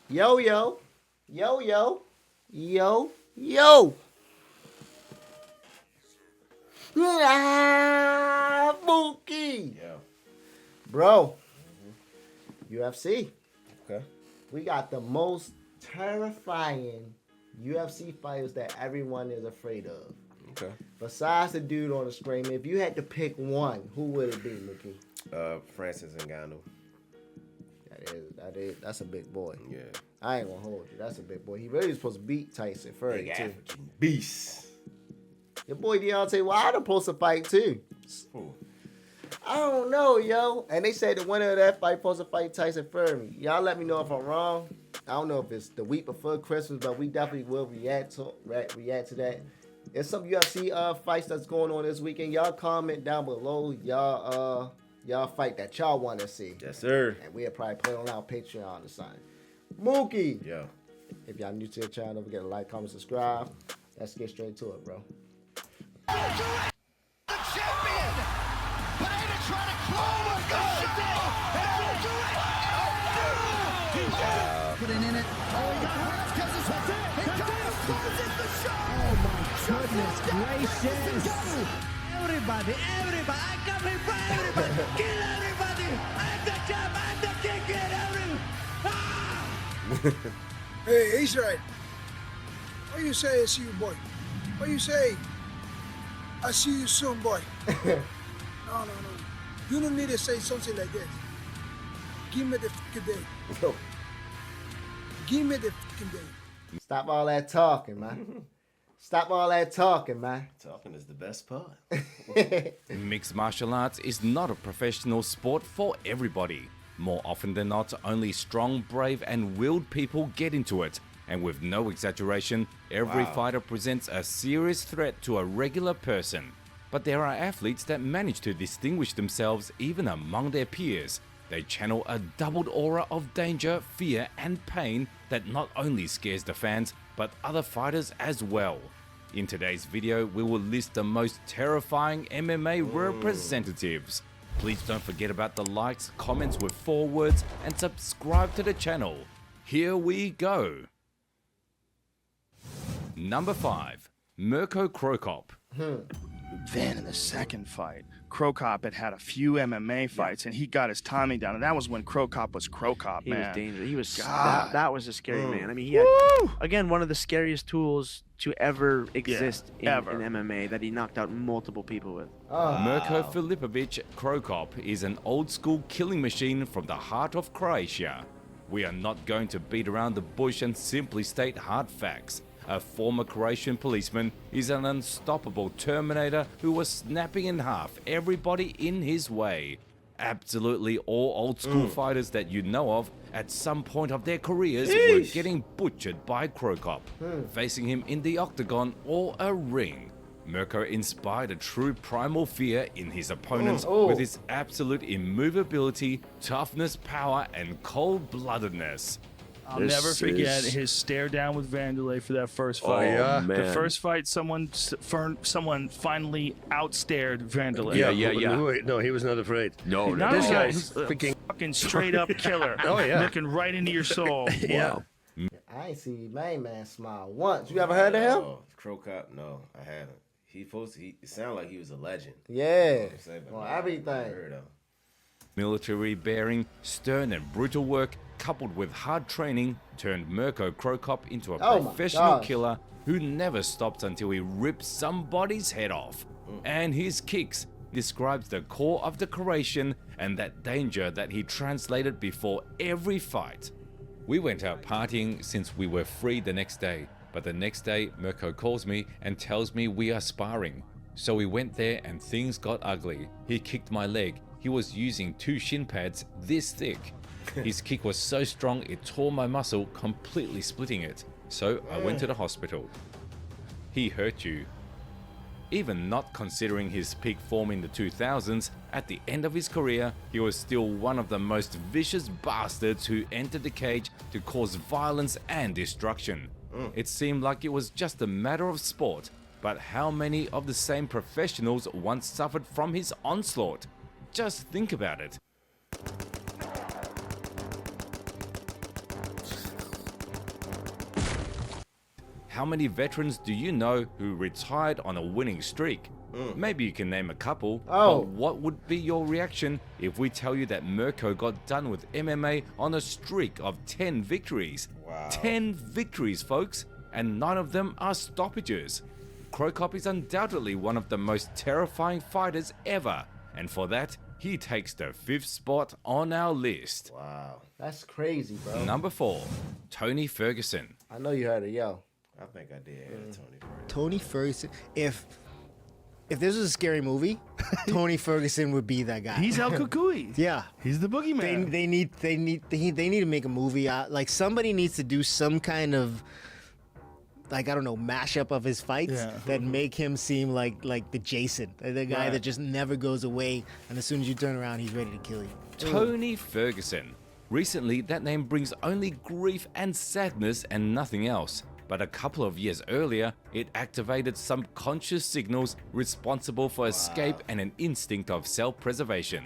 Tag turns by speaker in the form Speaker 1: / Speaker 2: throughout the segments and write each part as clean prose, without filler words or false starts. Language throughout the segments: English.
Speaker 1: Yo, yo. Yo, yo. Yo, yo. Mookie.
Speaker 2: Yeah.
Speaker 1: Bro. UFC.
Speaker 2: Okay.
Speaker 1: We got the most terrifying UFC fighters that everyone is afraid of.
Speaker 2: Okay.
Speaker 1: Besides the dude on the screen, if you had to pick one, who would it be, Mookie?
Speaker 2: Francis Ngannou.
Speaker 1: That's a big boy.
Speaker 2: Yeah.
Speaker 1: I ain't gonna hold you. That's a big boy. He really was supposed to beat Tyson Fury,
Speaker 2: Big
Speaker 1: too.
Speaker 2: African beast.
Speaker 1: Your boy Deontay Wilder supposed to fight, too.
Speaker 2: Who?
Speaker 1: I don't know, yo. And they said the winner of that fight supposed to fight Tyson Fury. Y'all let me know if I'm wrong. I don't know if it's the week before Christmas, but we definitely will react to that. There's some UFC fights that's going on this weekend. Y'all comment down below. Y'all fight that y'all want to see.
Speaker 2: Yes, sir.
Speaker 1: And we'll probably put it on our Patreon or something. Mookie.
Speaker 2: Yeah.
Speaker 1: If y'all new to the channel, don't forget to like, comment, subscribe. Let's get straight to it, bro.
Speaker 3: The champion! But Ada trying to close the show! Putting in it. Oh, he got Texas. He closes the show!
Speaker 4: Oh my goodness gracious! Everybody, I come here for everybody! Kill everybody! I'm the champ, I'm the king, get everyone! Ah!
Speaker 5: Hey, Israel. What you say, I see you, boy? What you say? I see you soon, boy. No. You don't need to say something like this. Give me the fucking day. Give me the fucking day.
Speaker 1: Stop all that talking, man. Stop all that talking, man.
Speaker 2: Talking is the best part.
Speaker 6: Mixed martial arts is not a professional sport for everybody. More often than not, only strong, brave and willed people get into it. And with no exaggeration, every fighter presents a serious threat to a regular person. But there are athletes that manage to distinguish themselves even among their peers. They channel a doubled aura of danger, fear and pain that not only scares the fans, but other fighters as well. In today's video, we will list the most terrifying MMA representatives. Please don't forget about the likes, comments with 4 words, and subscribe to the channel. Here we go. Number 5. Mirko Cro Cop.
Speaker 7: Then in the second fight, Cro Cop had a few MMA fights, and he got his timing down, and that was when Cro Cop was Cro Cop,
Speaker 8: He
Speaker 7: man.
Speaker 8: was dangerous. He was
Speaker 7: God.
Speaker 8: that was a scary man. I mean, he had again one of the scariest tools to ever exist in MMA that he knocked out multiple people with.
Speaker 6: Mirko Filipovic Cro Cop is an old-school killing machine from the heart of Croatia. We are not going to beat around the bush and simply state hard facts. A former Croatian policeman is an unstoppable Terminator who was snapping in half everybody in his way. Absolutely all old-school fighters that you know of at some point of their careers were getting butchered by Cro Cop, facing him in the octagon or a ring. Mirko inspired a true primal fear in his opponents with his absolute immovability, toughness, power, and cold-bloodedness.
Speaker 7: I'll never forget his stare down with Vanderlei for that first
Speaker 2: Oh,
Speaker 7: fight.
Speaker 2: yeah?
Speaker 7: The first fight, someone finally outstared Vanderlei.
Speaker 2: Wait, no, he was not afraid.
Speaker 7: No,
Speaker 2: this guy
Speaker 7: he's a
Speaker 2: freaking.
Speaker 7: fucking straight up killer.
Speaker 2: Oh, yeah.
Speaker 7: Looking right into your soul.
Speaker 2: Yeah.
Speaker 1: I ain't seen Main Man smile once. You ever heard of him?
Speaker 2: Cro Cop? No, I haven't. It sounded like he was a legend.
Speaker 1: Yeah.
Speaker 2: Well,
Speaker 1: On everything.
Speaker 6: Military bearing, stern and brutal work, coupled with hard training, turned Mirko Cro Cop into a
Speaker 1: Oh my
Speaker 6: professional
Speaker 1: gosh.
Speaker 6: killer who never stops until he rips somebody's head off. And his kicks describes the core of the Croatian and that danger that he translated before every fight. We went out partying since we were free the next day, but the next day Mirko calls me and tells me we are sparring. So we went there and things got ugly. He kicked my leg. He was using 2 shin pads this thick. His kick was so strong it tore my muscle, completely splitting it. So I went to the hospital. He hurt you. Even not considering his peak form in the 2000s, at the end of his career, he was still one of the most vicious bastards who entered the cage to cause violence and destruction. It seemed like it was just a matter of sport, but how many of the same professionals once suffered from his onslaught? Just think about it. How many veterans do you know who retired on a winning streak? Maybe you can name a couple,
Speaker 1: Oh.
Speaker 6: but what would be your reaction if we tell you that Mirko got done with MMA on a streak of 10 victories?
Speaker 2: Wow.
Speaker 6: 10 victories, folks, and none of them are stoppages. Cro Cop is undoubtedly one of the most terrifying fighters ever, and for that, he takes the 5th spot on our list.
Speaker 2: Wow.
Speaker 1: That's crazy, bro.
Speaker 6: Number 4, Tony Ferguson.
Speaker 1: I know you heard it, yo.
Speaker 2: I think I did have Tony first.
Speaker 9: Tony Ferguson. If this was a scary movie, Tony Ferguson would be that guy.
Speaker 7: He's El Cucuy.
Speaker 9: Yeah.
Speaker 7: He's the boogeyman.
Speaker 9: They need to make a movie out. Like somebody needs to do some kind of, like, I don't know, mashup of his fights that make him seem like the Jason, the guy that just never goes away, and as soon as you turn around, he's ready to kill you.
Speaker 6: Tony Ferguson. Recently, that name brings only grief and sadness and nothing else. But a couple of years earlier, it activated subconscious signals responsible for escape and an instinct of self-preservation.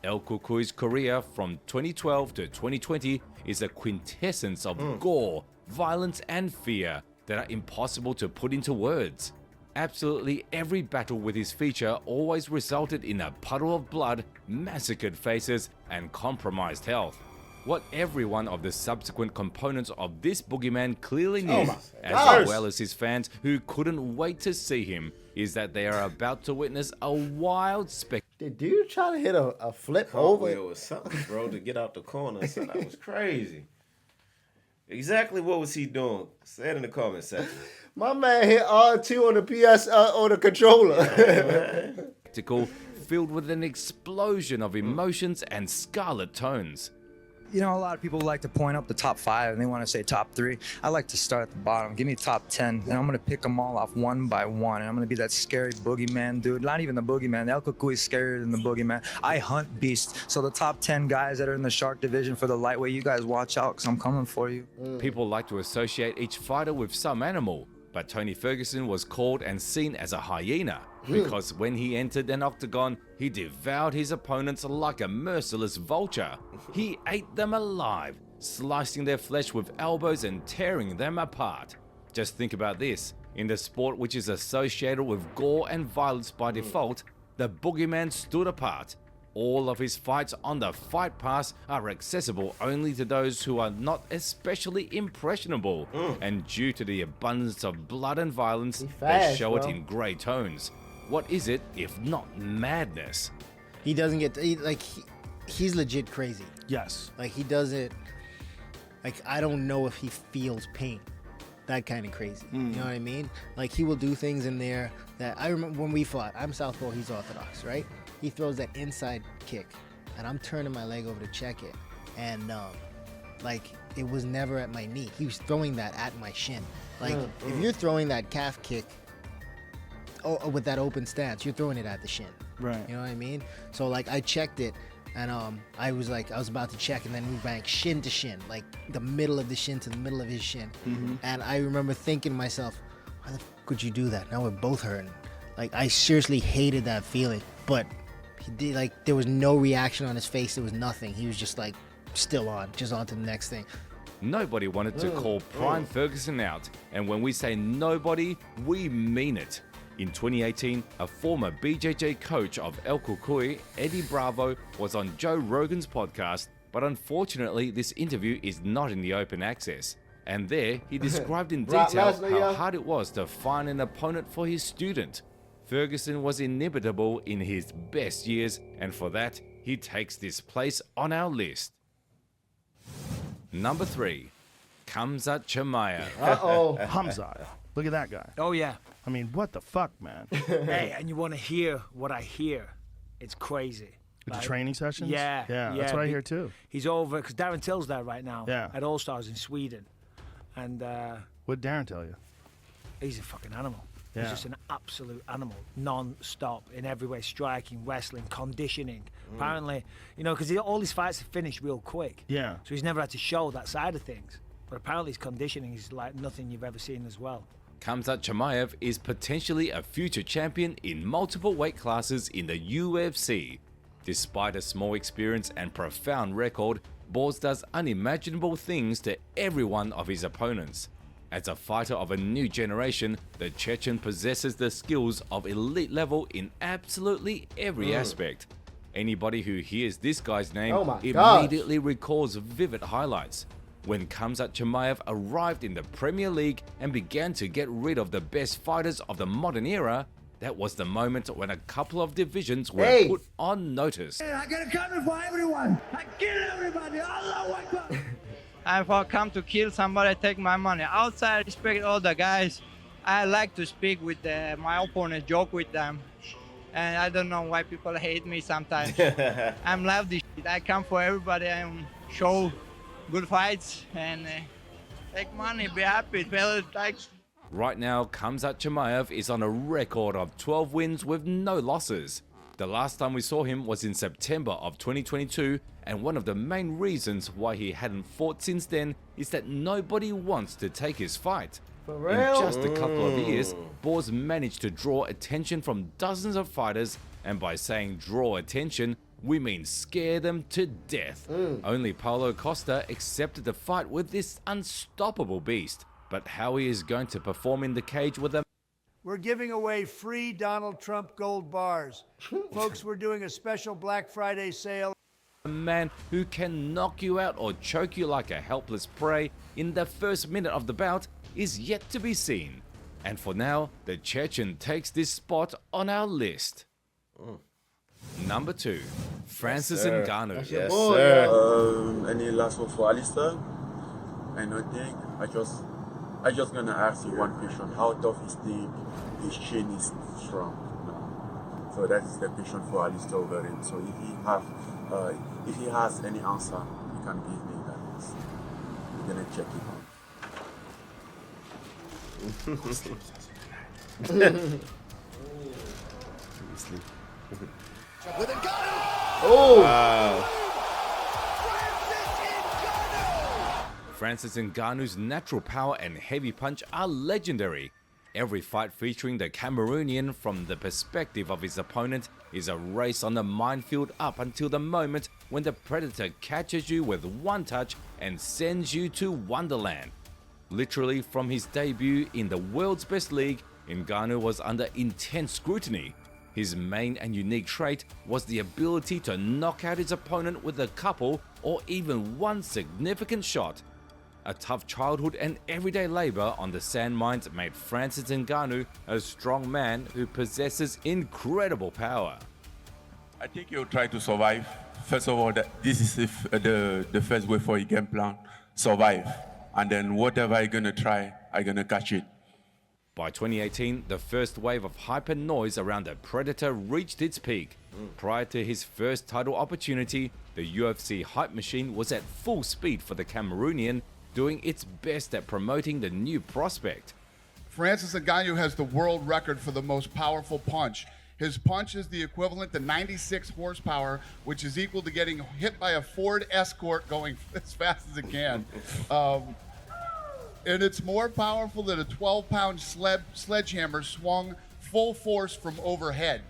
Speaker 6: El Cucuy's career from 2012 to 2020 is a quintessence of gore, violence and fear that are impossible to put into words. Absolutely every battle with his feature always resulted in a puddle of blood, massacred faces, and compromised health. What every one of the subsequent components of this boogeyman clearly knew, as well as his fans who couldn't wait to see him, is that they are about to witness a wild spectacle.
Speaker 1: Did dude try to hit a flip
Speaker 2: Cartwheel
Speaker 1: over?
Speaker 2: was something, bro, to get out the corner. So that was crazy. Exactly what was he doing? Say it in the comment section.
Speaker 1: My man hit R2 on the PS on the controller.
Speaker 6: Filled with an explosion of emotions and scarlet tones.
Speaker 10: You know, a lot of people like to point up the top 5 and they want to say top 3. I like to start at the bottom. Give me top 10, and I'm going to pick them all off one by one. And I'm going to be that scary boogeyman dude. Not even the boogeyman. El Cucuy is scarier than the boogeyman. I hunt beasts. So the top 10 guys that are in the shark division for the lightweight, you guys watch out because I'm coming for you.
Speaker 6: People like to associate each fighter with some animal, but Tony Ferguson was called and seen as a hyena because when he entered an octagon, he devoured his opponents like a merciless vulture. He ate them alive, slicing their flesh with elbows and tearing them apart. Just think about this. In the sport which is associated with gore and violence by default, the boogeyman stood apart. All of his fights on the Fight Pass are accessible only to those who are not especially impressionable, and due to the abundance of blood and violence, they show it in grey tones. What is it if not madness?
Speaker 9: He doesn't get he's legit crazy.
Speaker 7: Yes.
Speaker 9: Like he doesn't. Like I don't know if he feels pain. That kind of crazy. You know what I mean? Like he will do things in there that I remember when we fought. I'm southpaw, he's orthodox, right? He throws that inside kick, and I'm turning my leg over to check it, and like it was never at my knee. He was throwing that at my shin. Like if you're throwing that calf kick with that open stance, you're throwing it at the shin.
Speaker 7: Right.
Speaker 9: You know what I mean? So like I checked it, and I was about to check, and then we banged shin to shin, like the middle of the shin to the middle of his shin. And I remember thinking to myself, why the f could you do that? Now we're both hurting. Like I seriously hated that feeling, but he did, like there was no reaction on his face. There was nothing. He was just like still on, just on to the next thing.
Speaker 6: Nobody wanted to call Prime Ferguson out, and when we say nobody, we mean it. In 2018, a former BJJ coach of El Cucuy, Eddie Bravo, was on Joe Rogan's podcast, but unfortunately this interview is not in the open access. And there, he described in detail how hard it was to find an opponent for his student. Ferguson was inimitable in his best years, and for that, he takes this place on our list. Number 3, Khamzat Chimaev.
Speaker 7: Hamzat. Look at that guy.
Speaker 11: Oh, yeah.
Speaker 7: I mean, what the fuck, man?
Speaker 11: Hey, and you want to hear what I hear. It's crazy.
Speaker 7: With the training sessions?
Speaker 11: Yeah.
Speaker 7: Yeah, that's what I hear too.
Speaker 11: He's over, because Darren Till's there right now at All Stars in Sweden. And
Speaker 7: what'd Darren tell you?
Speaker 11: he's a fucking animal.
Speaker 7: Yeah.
Speaker 11: He's just an absolute animal, non-stop in every way, striking, wrestling, conditioning. Apparently, you know, because all his fights are finished real quick.
Speaker 7: Yeah.
Speaker 11: So he's never had to show that side of things. But apparently his conditioning is like nothing you've ever seen as well.
Speaker 6: Khamzat Chimaev is potentially a future champion in multiple weight classes in the UFC. Despite a small experience and profound record, Boz does unimaginable things to every one of his opponents. As a fighter of a new generation, the Chechen possesses the skills of elite level in absolutely every aspect. Anybody who hears this guy's name immediately recalls vivid highlights. When Khamzat Chimaev arrived in the Premier League and began to get rid of the best fighters of the modern era, that was the moment when a couple of divisions were put on notice.
Speaker 4: I got a comment for everyone. I kill everybody. Allah Akbar.
Speaker 12: If I come to kill somebody, I take my money. Outside, I respect all the guys. I like to speak with my opponents, joke with them. And I don't know why people hate me sometimes. I'm love this shit. I come for everybody and show good fights and take money, be happy, feel like.
Speaker 6: Right now, Khamzat Chimaev is on a record of 12 wins with no losses. The last time we saw him was in September of 2022, and one of the main reasons why he hadn't fought since then is that nobody wants to take his fight.
Speaker 1: For real?
Speaker 6: In just a couple of years, Boaz managed to draw attention from dozens of fighters, and by saying draw attention, we mean scare them to death. Only Paulo Costa accepted the fight with this unstoppable beast, but how he is going to perform in the cage with a
Speaker 13: We're giving away free Donald Trump gold bars. Folks, we're doing a special Black Friday sale.
Speaker 6: A man who can knock you out or choke you like a helpless prey in the first minute of the bout is yet to be seen. And for now, the Chechen takes this spot on our list. Number 2, Francis Ngannou.
Speaker 1: Yes, sir.
Speaker 14: Any last word for Alistair? I think I just gonna ask you one question. How tough is his chin is strong? No. So that is the question for Alistair over it. So if he has any answer, he can give me that. We're gonna check it out.
Speaker 6: Francis Ngannou's natural power and heavy punch are legendary. Every fight featuring the Cameroonian from the perspective of his opponent is a race on the minefield up until the moment when the predator catches you with one touch and sends you to Wonderland. Literally from his debut in the world's best league, Ngannou was under intense scrutiny. His main and unique trait was the ability to knock out his opponent with a couple or even one significant shot. A tough childhood and everyday labor on the sand mines made Francis Ngannou a strong man who possesses incredible power.
Speaker 14: I think he'll try to survive. First of all, this is the first way for your game plan, survive. And then whatever I'm gonna try, I'm gonna catch it.
Speaker 6: By 2018, the first wave of hype and noise around the Predator reached its peak. Prior to his first title opportunity, the UFC hype machine was at full speed for the Cameroonian, doing its best at promoting the new prospect.
Speaker 15: Francis Ngannou has the world record for the most powerful punch. His punch is the equivalent to 96 horsepower, which is equal to getting hit by a Ford Escort going as fast as it can. And it's more powerful than a 12-pound sledgehammer swung full force from overhead.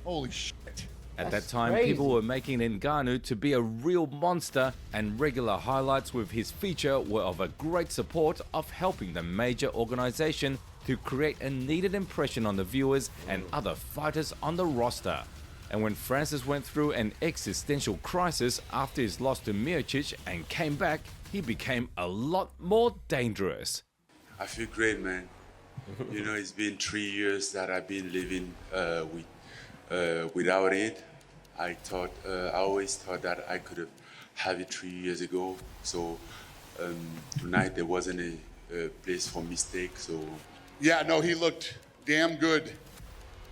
Speaker 15: Holy shit.
Speaker 6: At that time, people were making Ngannou to be a real monster, and regular highlights with his feature were of a great support of helping the major organization to create a needed impression on the viewers and other fighters on the roster. And when Francis went through an existential crisis after his loss to Miocic and came back, he became a lot more dangerous.
Speaker 14: I feel great, man. You know, it's been 3 years that I've been living without it. I always thought that I could have it 3 years ago. So tonight there wasn't a place for mistake. So
Speaker 15: yeah, no, he looked damn good.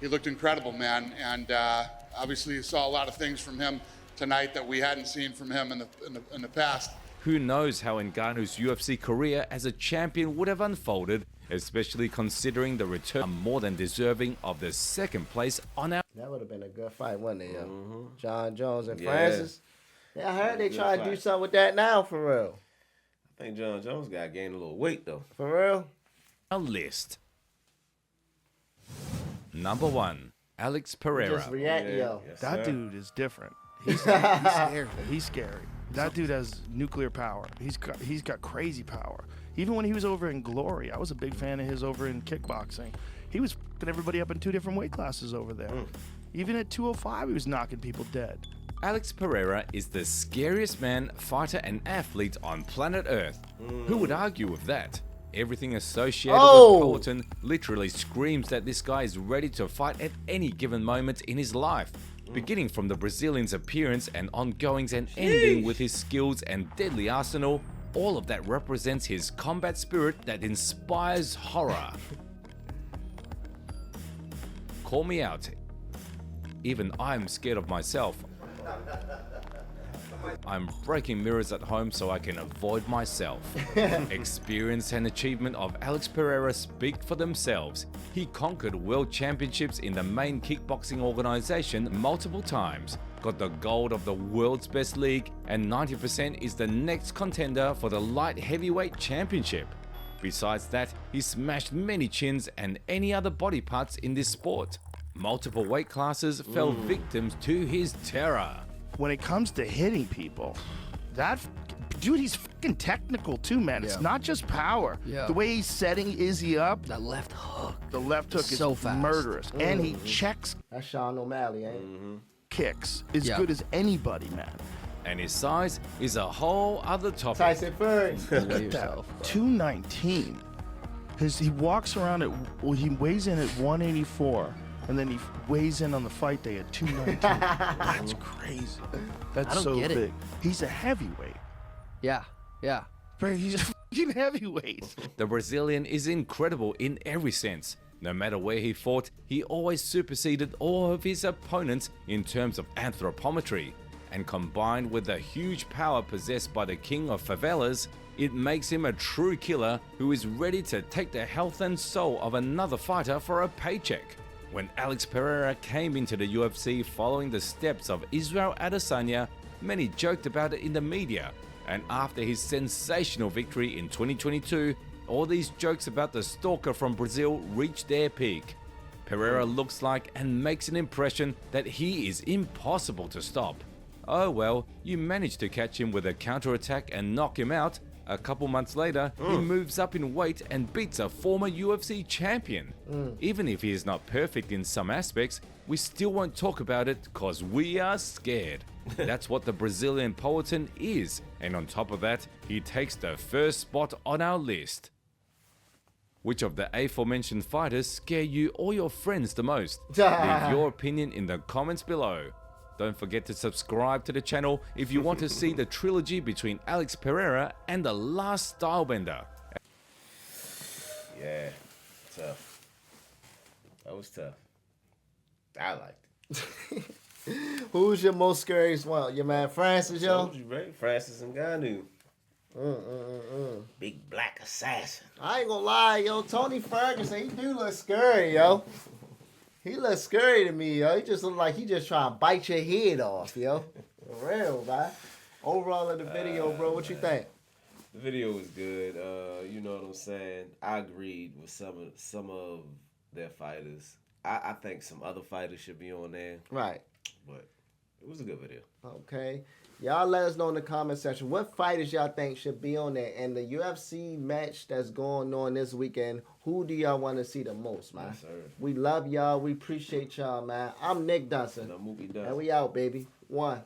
Speaker 15: He looked incredible, man. And obviously you saw a lot of things from him tonight that we hadn't seen from him in the past.
Speaker 6: Who knows how Ngannou's UFC career as a champion would have unfolded, especially considering the return more than deserving of the second place on our...
Speaker 1: That would have been a good fight, wouldn't it, yo? John Jones and Francis. Yeah, I heard they try to do something with that now, for real.
Speaker 2: I think John Jones got to gain a little weight, though.
Speaker 1: For real?
Speaker 6: Our list. Number 1, Alex Pereira.
Speaker 1: Just react, yo.
Speaker 7: That dude is different. He's scary. He's scary. That dude has nuclear power. He's got crazy power. Even when he was over in Glory, I was a big fan of his over in kickboxing. He was fucking everybody up in 2 different weight classes over there. Even at 205, he was knocking people dead.
Speaker 6: Alex Pereira is the scariest man, fighter, and athlete on planet Earth. Who would argue with that? Everything associated with Poulton literally screams that this guy is ready to fight at any given moment in his life. Beginning from the Brazilian's appearance and ongoings and ending with his skills and deadly arsenal, all of that represents his combat spirit that inspires horror. Call me out. Even I'm scared of myself. I'm breaking mirrors at home so I can avoid myself. Experience and achievement of Alex Pereira speak for themselves. He conquered world championships in the main kickboxing organization multiple times, got the gold of the world's best league, and 90% is the next contender for the light heavyweight championship. Besides that, he smashed many chins and any other body parts in this sport. Multiple weight classes fell victims to his terror.
Speaker 7: When it comes to hitting people, dude, he's fucking technical too, man. It's not just power. The way he's setting Izzy up.
Speaker 9: That left hook.
Speaker 7: The left hook is
Speaker 9: so fast.
Speaker 7: murderous. And he checks.
Speaker 1: That's Sean O'Malley, ain't it?
Speaker 7: Kicks as good as anybody, man.
Speaker 6: And his size is a whole other topic.
Speaker 1: Tyson Fury.
Speaker 7: Look at that. 219. He walks around he weighs in at 184. And then he weighs in on the fight day at 219. That's crazy. That's so big. He's a heavyweight.
Speaker 9: Yeah.
Speaker 7: He's a fucking heavyweight.
Speaker 6: The Brazilian is incredible in every sense. No matter where he fought, he always superseded all of his opponents in terms of anthropometry. And combined with the huge power possessed by the king of favelas, it makes him a true killer who is ready to take the health and soul of another fighter for a paycheck. When Alex Pereira came into the UFC following the steps of Israel Adesanya, many joked about it in the media, and after his sensational victory in 2022, all these jokes about the stalker from Brazil reached their peak. Pereira looks like and makes an impression that he is impossible to stop. Oh well, you managed to catch him with a counterattack and knock him out. A couple months later, he moves up in weight and beats a former UFC champion. Even if he is not perfect in some aspects, we still won't talk about it cause we are scared. That's what the Brazilian Poulton is, and on top of that, he takes the first spot on our list. Which of the aforementioned fighters scare you or your friends the most? Leave your opinion in the comments below. Don't forget to subscribe to the channel if you want to see the trilogy between Alex Pereira and the Last Stylebender.
Speaker 2: Yeah, tough. That was tough. I liked it.
Speaker 1: Who's your most scariest one? Your man Francis, yo?
Speaker 2: Told you, right? Francis Ngannou. Big black assassin.
Speaker 1: I ain't gonna lie, yo. Tony Ferguson, he do look scary, yo. He looks scary to me, yo. He just look like he just trying to bite your head off, yo. For real, man. Overall of the video, bro, what you think?
Speaker 2: The video was good. You know what I'm saying? I agreed with some of their fighters. I think some other fighters should be on there.
Speaker 1: Right.
Speaker 2: But it was a good video.
Speaker 1: Okay. Y'all let us know in the comment section what fighters y'all think should be on there. And the UFC match that's going on this weekend, who do y'all want to see the most, man?
Speaker 2: Yes, sir.
Speaker 1: We love y'all. We appreciate y'all, man. I'm Nick DUNSON.
Speaker 2: And I'm Mookie DUNSON.
Speaker 1: And we out, baby. 1.